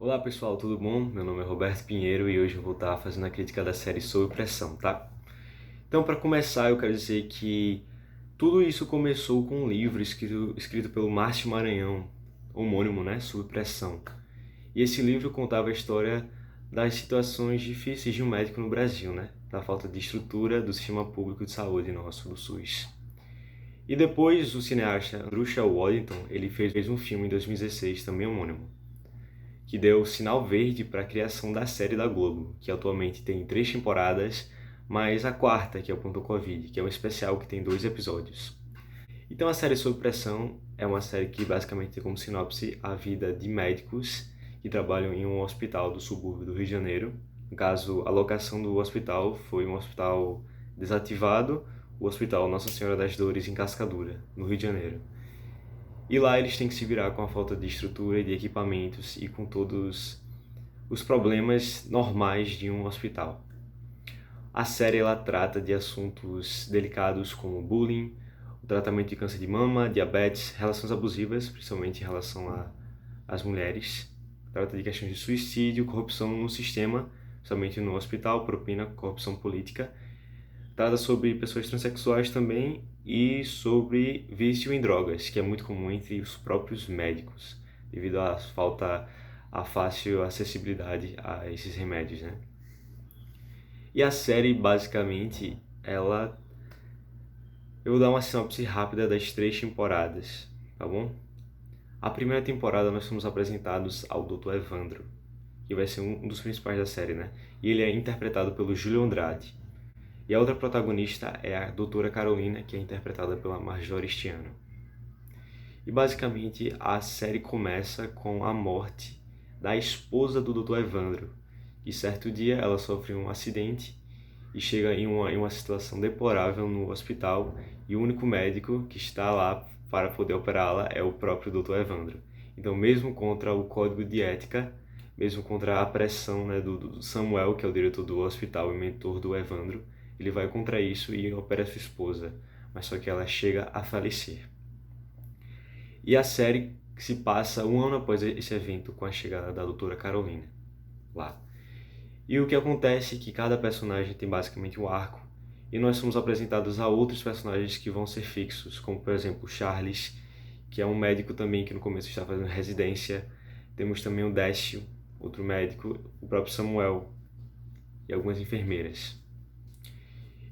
Olá pessoal, tudo bom? Meu nome é Roberto Pinheiro e hoje eu vou estar fazendo a crítica da série Sob Pressão, tá? Então, para começar, eu quero dizer que tudo isso começou com um livro escrito pelo Márcio Maranhão, homônimo, né? Sob Pressão. E esse livro contava a história das situações difíceis de um médico no Brasil, né? Da falta de estrutura do sistema público de saúde nosso, do SUS. E depois, o cineasta Andrew Waddington, ele fez um filme em 2016, também homônimo, que deu sinal verde para a criação da série da Globo, que atualmente tem 3 temporadas, mais a quarta, que é o Ponto Covid, que é um especial que tem 2 episódios. Então a série Sob Pressão é uma série que basicamente tem como sinopse a vida de médicos que trabalham em um hospital do subúrbio do Rio de Janeiro. No caso, a locação do hospital foi um hospital desativado, o Hospital Nossa Senhora das Dores em Cascadura, no Rio de Janeiro. E lá eles têm que se virar com a falta de estrutura e de equipamentos e com todos os problemas normais de um hospital. A série ela trata de assuntos delicados como bullying, o tratamento de câncer de mama, diabetes, relações abusivas, principalmente em relação às mulheres. Trata de questões de suicídio, corrupção no sistema, principalmente no hospital, propina, corrupção política. Trata sobre pessoas transexuais também e sobre vício em drogas, que é muito comum entre os próprios médicos, devido à fácil acessibilidade a esses remédios, né? E a série, basicamente, eu vou dar uma sinopse rápida das 3 temporadas, tá bom? A primeira temporada nós somos apresentados ao Dr. Evandro, que vai ser um dos principais da série, né? E ele é interpretado pelo Júlio Andrade. E a outra protagonista é a doutora Carolina, que é interpretada pela Marjorie Stiano. E basicamente a série começa com a morte da esposa do Dr. Evandro. E certo dia ela sofre um acidente e chega em uma situação deplorável no hospital, e o único médico que está lá para poder operá-la é o próprio Dr. Evandro. Então, mesmo contra o código de ética, mesmo contra a pressão, né, do Samuel, que é o diretor do hospital e mentor do Evandro, ele vai contra isso e opera sua esposa, mas só que ela chega a falecer. E a série se passa um ano após esse evento, com a chegada da doutora Carolina lá. E o que acontece é que cada personagem tem basicamente um arco, e nós somos apresentados a outros personagens que vão ser fixos, como por exemplo Charles, que é um médico também que no começo está fazendo residência. Temos também o Décio, outro médico, o próprio Samuel e algumas enfermeiras.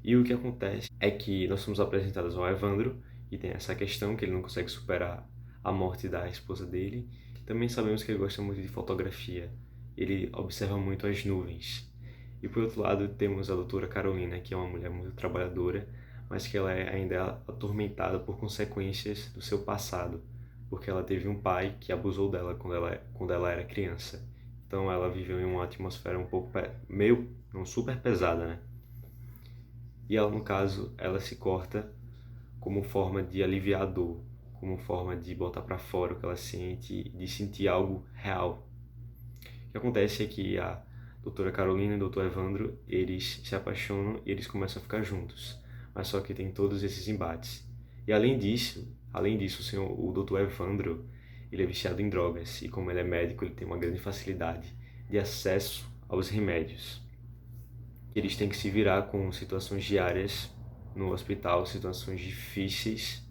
E o que acontece é que nós somos apresentados ao Evandro, e tem essa questão que ele não consegue superar a morte da esposa dele. Também sabemos que ele gosta muito de fotografia, ele observa muito as nuvens. E por outro lado temos a doutora Carolina, que é uma mulher muito trabalhadora, mas que ela é ainda atormentada por consequências do seu passado, porque ela teve um pai que abusou dela quando ela era criança. Então ela viveu em uma atmosfera um pouco meio, não super pesada, né? E ela, no caso, ela se corta como forma de aliviar a dor, como forma de botar para fora o que ela sente, de sentir algo real. O que acontece é que a doutora Carolina e o doutor Evandro, eles se apaixonam e eles começam a ficar juntos, mas só que tem todos esses embates. E além disso, o doutor Evandro, ele é viciado em drogas, e como ele é médico, ele tem uma grande facilidade de acesso aos remédios. Eles têm que se virar com situações diárias no hospital, situações difíceis.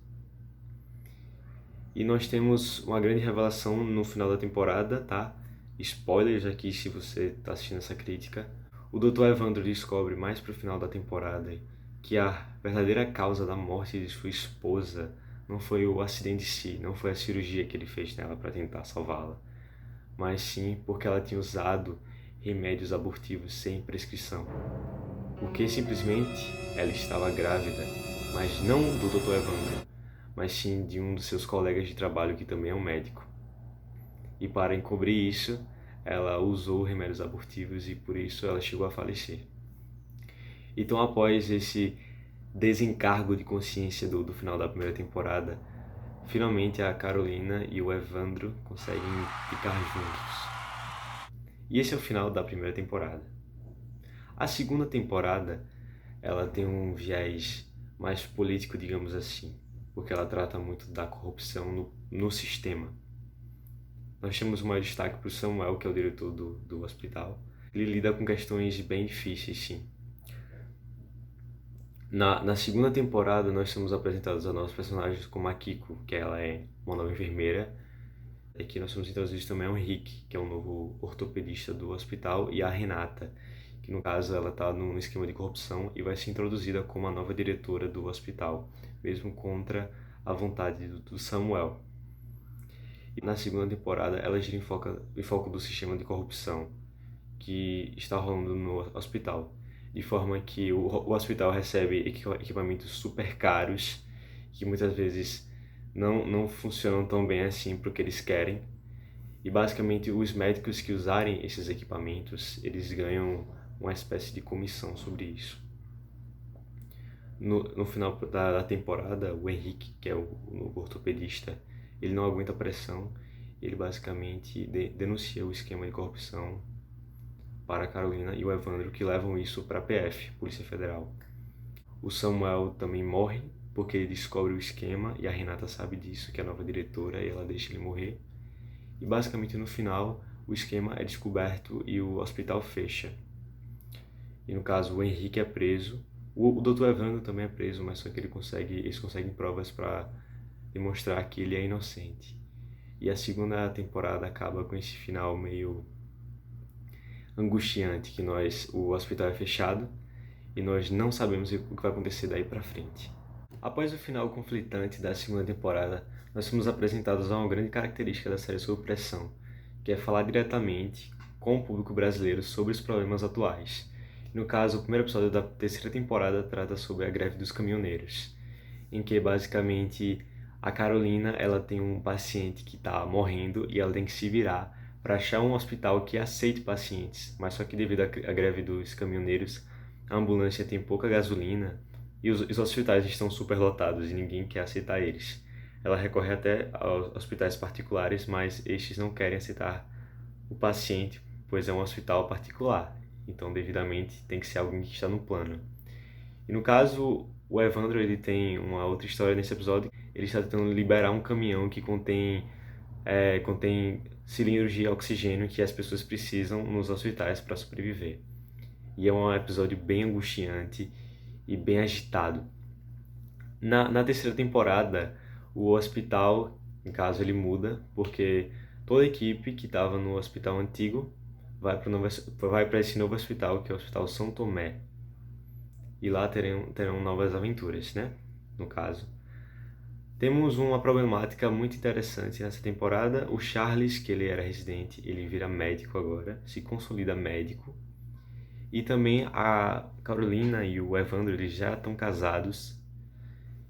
E nós temos uma grande revelação no final da temporada, tá? Spoilers aqui se você está assistindo essa crítica. O Dr. Evandro descobre mais pro final da temporada que a verdadeira causa da morte de sua esposa não foi o acidente em si, não foi a cirurgia que ele fez nela para tentar salvá-la, mas sim porque ela tinha usado remédios abortivos sem prescrição. Porque simplesmente ela estava grávida, mas não do Dr. Evandro, mas sim de um dos seus colegas de trabalho que também é um médico. E para encobrir isso, ela usou remédios abortivos e por isso ela chegou a falecer. Então, após esse desencargo de consciência do final da primeira temporada, finalmente a Carolina e o Evandro conseguem ficar juntos. E esse é o final da primeira temporada. A segunda temporada, ela tem um viés mais político, digamos assim, porque ela trata muito da corrupção no sistema. Nós temos o maior destaque para o Samuel, que é o diretor do hospital. Ele lida com questões bem difíceis, sim. Na segunda temporada, nós somos apresentados a novos personagens como a Kiko, que ela é uma nova enfermeira. Aqui nós somos introduzidos também ao Henrique, que é um novo ortopedista do hospital, e a Renata, que no caso ela está num esquema de corrupção e vai ser introduzida como a nova diretora do hospital, mesmo contra a vontade do Samuel. E na segunda temporada ela gira em foco do sistema de corrupção que está rolando no hospital, de forma que o hospital recebe equipamentos super caros, que muitas vezes não funcionam tão bem assim para o que eles querem. E basicamente os médicos que usarem esses equipamentos, eles ganham uma espécie de comissão sobre isso. No final da temporada, o Henrique, que é o novo ortopedista, ele não aguenta a pressão, ele basicamente denuncia o esquema de corrupção para a Carolina e o Evandro, que levam isso para a PF, Polícia Federal. O Samuel também morre porque ele descobre o esquema e a Renata sabe disso, que é a nova diretora, e ela deixa ele morrer. E basicamente no final o esquema é descoberto e o hospital fecha. E no caso o Henrique é preso, o Dr. Evandro também é preso, mas só que eles conseguem provas para demonstrar que ele é inocente. E a segunda temporada acaba com esse final meio angustiante, que o hospital é fechado e nós não sabemos o que vai acontecer daí para frente. Após o final conflitante da segunda temporada, nós somos apresentados a uma grande característica da série Sob Pressão, que é falar diretamente com o público brasileiro sobre os problemas atuais. No caso, o primeiro episódio da terceira temporada trata sobre a greve dos caminhoneiros, em que basicamente a Carolina ela tem um paciente que está morrendo e ela tem que se virar para achar um hospital que aceite pacientes, mas só que devido à greve dos caminhoneiros, a ambulância tem pouca gasolina e os hospitais estão superlotados e ninguém quer aceitar eles. Ela recorre até aos hospitais particulares, mas estes não querem aceitar o paciente, pois é um hospital particular, então devidamente tem que ser alguém que está no plano. E no caso, o Evandro ele tem uma outra história nesse episódio. Ele está tentando liberar um caminhão que contém cilindros de oxigênio que as pessoas precisam nos hospitais para sobreviver. E é um episódio bem angustiante e bem agitado. Na terceira temporada, o hospital, no caso, ele muda, porque toda a equipe que estava no hospital antigo vai para esse novo hospital, que é o Hospital São Tomé. E lá terão novas aventuras, né? No caso. Temos uma problemática muito interessante nessa temporada. O Charles, que ele era residente, ele vira médico agora, se consolida médico. E também a Carolina e o Evandro, eles já estão casados.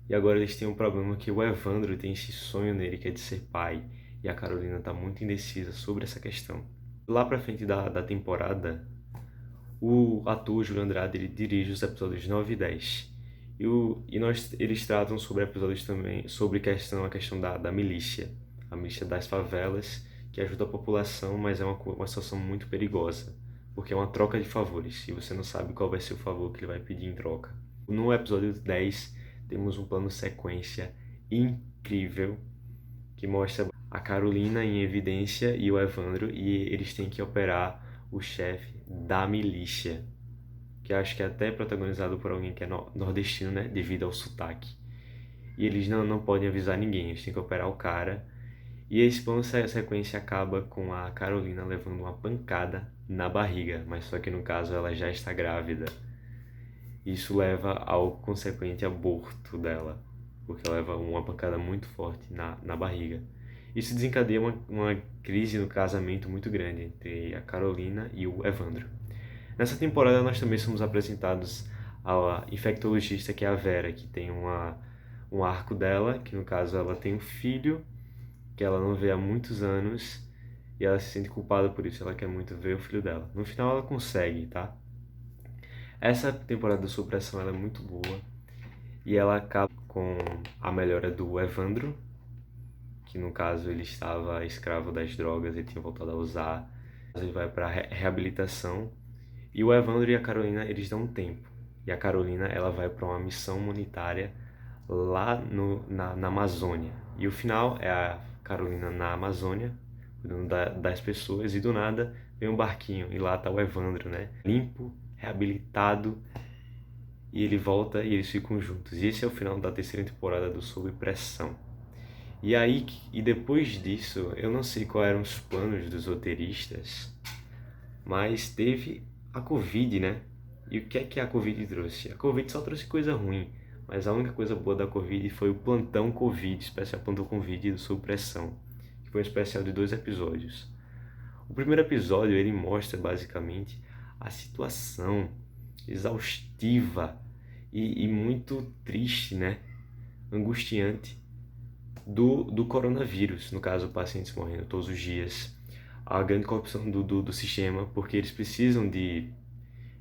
E agora eles têm um problema que o Evandro tem esse sonho nele, que é de ser pai. E a Carolina está muito indecisa sobre essa questão. Lá pra frente da temporada, o ator Júlio Andrade ele dirige os episódios 9 e 10. Eles tratam sobre episódios também sobre a questão da milícia, a milícia das favelas, que ajuda a população, mas é uma situação muito perigosa, porque é uma troca de favores, e você não sabe qual vai ser o favor que ele vai pedir em troca. No episódio 10, temos um plano sequência incrível, que mostra a Carolina em evidência e o Evandro, e eles têm que operar o chefe da milícia, que acho que é até protagonizado por alguém que é nordestino, né, devido ao sotaque. E eles não podem avisar ninguém, eles têm que operar o cara. E esse plano sequência acaba com a Carolina levando uma pancada na barriga, mas só que no caso ela já está grávida. Isso leva ao consequente aborto dela, porque ela leva uma pancada muito forte na barriga. Isso desencadeia uma crise no casamento muito grande entre a Carolina e o Evandro. Nessa temporada nós também somos apresentados à infectologista, que é a Vera, que tem um arco dela, que no caso ela tem um filho que ela não vê há muitos anos e ela se sente culpada por isso, ela quer muito ver o filho dela. No final ela consegue, tá? Essa temporada da Supressão ela é muito boa e ela acaba com a melhora do Evandro, que no caso ele estava escravo das drogas e tinha voltado a usar. Ele vai para reabilitação e o Evandro e a Carolina eles dão um tempo. E a Carolina ela vai para uma missão humanitária lá na Amazônia. E o final é a Carolina na Amazônia, cuidando das pessoas, e do nada vem um barquinho, e lá tá o Evandro, né? Limpo, reabilitado, e ele volta e eles ficam juntos. E esse é o final da terceira temporada do Sob Pressão. E aí, e depois disso, eu não sei quais eram os planos dos roteiristas, mas teve a Covid, né? E o que a Covid trouxe? A Covid só trouxe coisa ruim, mas a única coisa boa da Covid foi o Plantão Covid, especial Plantão Covid do Sob Pressão, que foi um especial de 2 episódios. O primeiro episódio, ele mostra basicamente a situação exaustiva e muito triste, né? Angustiante do coronavírus, no caso, pacientes morrendo todos os dias, a grande corrupção do sistema, porque eles precisam de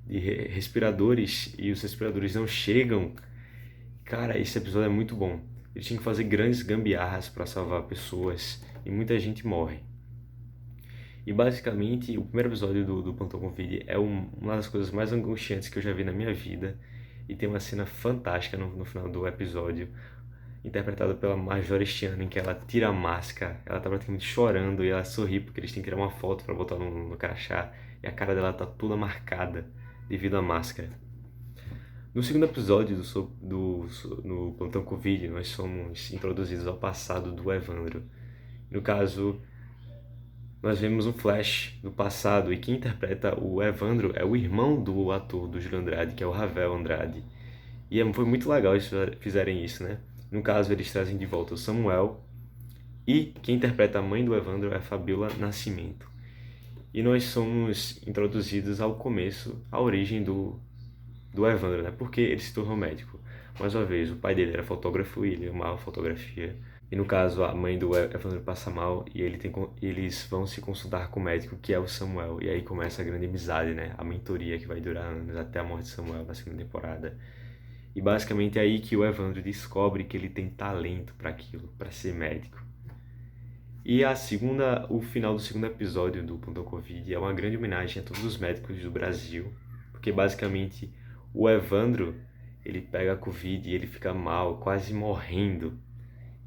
respiradores e os respiradores não chegam. Cara, esse episódio é muito bom. Eles tinham que fazer grandes gambiarras para salvar pessoas e muita gente morre. E basicamente, o primeiro episódio do Plantão Covid é uma das coisas mais angustiantes que eu já vi na minha vida. E tem uma cena fantástica no final do episódio, interpretada pela Major este ano, em que ela tira a máscara, ela tá praticamente chorando e ela sorri porque eles têm que tirar uma foto para botar no crachá, e a cara dela tá toda marcada devido à máscara. No segundo episódio no Plantão Covid, nós somos introduzidos ao passado do Evandro. No caso, nós vemos um flash do passado, e quem interpreta o Evandro é o irmão do ator do Júlio Andrade, que é o Ravel Andrade. E foi muito legal eles fizerem isso, né? No caso, eles trazem de volta o Samuel, e quem interpreta a mãe do Evandro é a Fabiola Nascimento. E nós somos introduzidos ao começo, à origem do Evandro, né? Porque ele se tornou médico. Mais uma vez, o pai dele era fotógrafo e ele amava fotografia. E no caso, a mãe do Evandro passa mal e eles vão se consultar com o médico, que é o Samuel. E aí começa a grande amizade, né? A mentoria que vai durar anos, até a morte de Samuel na segunda temporada. E basicamente é aí que o Evandro descobre que ele tem talento para aquilo, para ser médico. E o final do segundo episódio do Plantão Covid é uma grande homenagem a todos os médicos do Brasil, porque basicamente o Evandro, ele pega a Covid e ele fica mal, quase morrendo,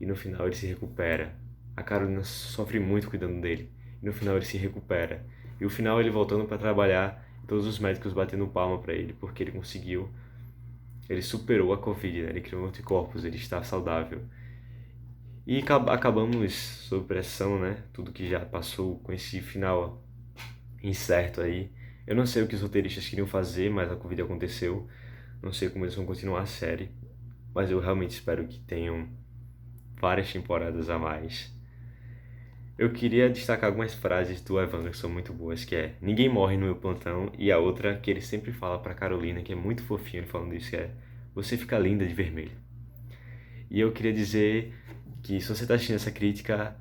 e no final ele se recupera. A Carolina sofre muito cuidando dele, e no final ele se recupera. E o final ele voltando para trabalhar, e todos os médicos batendo palma para ele, porque ele superou a Covid, né? Ele criou anticorpos, ele está saudável. E acabamos sob pressão, né? Tudo que já passou com esse final incerto aí. Eu não sei o que os roteiristas queriam fazer, mas a Covid aconteceu. Não sei como eles vão continuar a série, mas eu realmente espero que tenham várias temporadas a mais. Eu queria destacar algumas frases do Evandro que são muito boas, que é: ninguém morre no meu plantão, e a outra que ele sempre fala pra Carolina, que é muito fofinho ele falando isso, que é: você fica linda de vermelho. E eu queria dizer que se você tá assistindo essa crítica,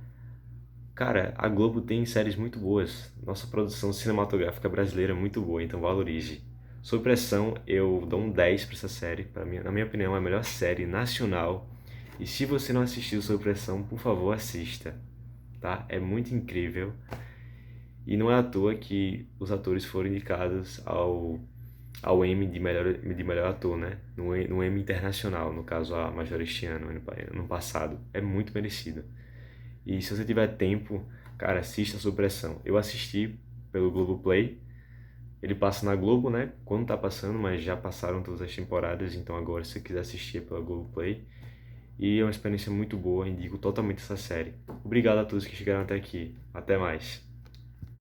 cara, a Globo tem séries muito boas. Nossa produção cinematográfica brasileira é muito boa, então valorize. Sob Pressão, eu dou um 10 pra essa série. Na minha opinião, é a melhor série nacional. E se você não assistiu Sob Pressão, por favor, assista. Tá? É muito incrível. E não é à toa que os atores foram indicados ao Emmy de melhor ator, né? No Emmy Internacional, no caso a Major este ano passado. É muito merecido. E se você tiver tempo, cara, assista Sob Pressão. Eu assisti pelo Globoplay. Ele passa na Globo, né? Quando tá passando, mas já passaram todas as temporadas, então agora se você quiser assistir é pela Globoplay. E é uma experiência muito boa, indico totalmente essa série. Obrigado a todos que chegaram até aqui. Até mais.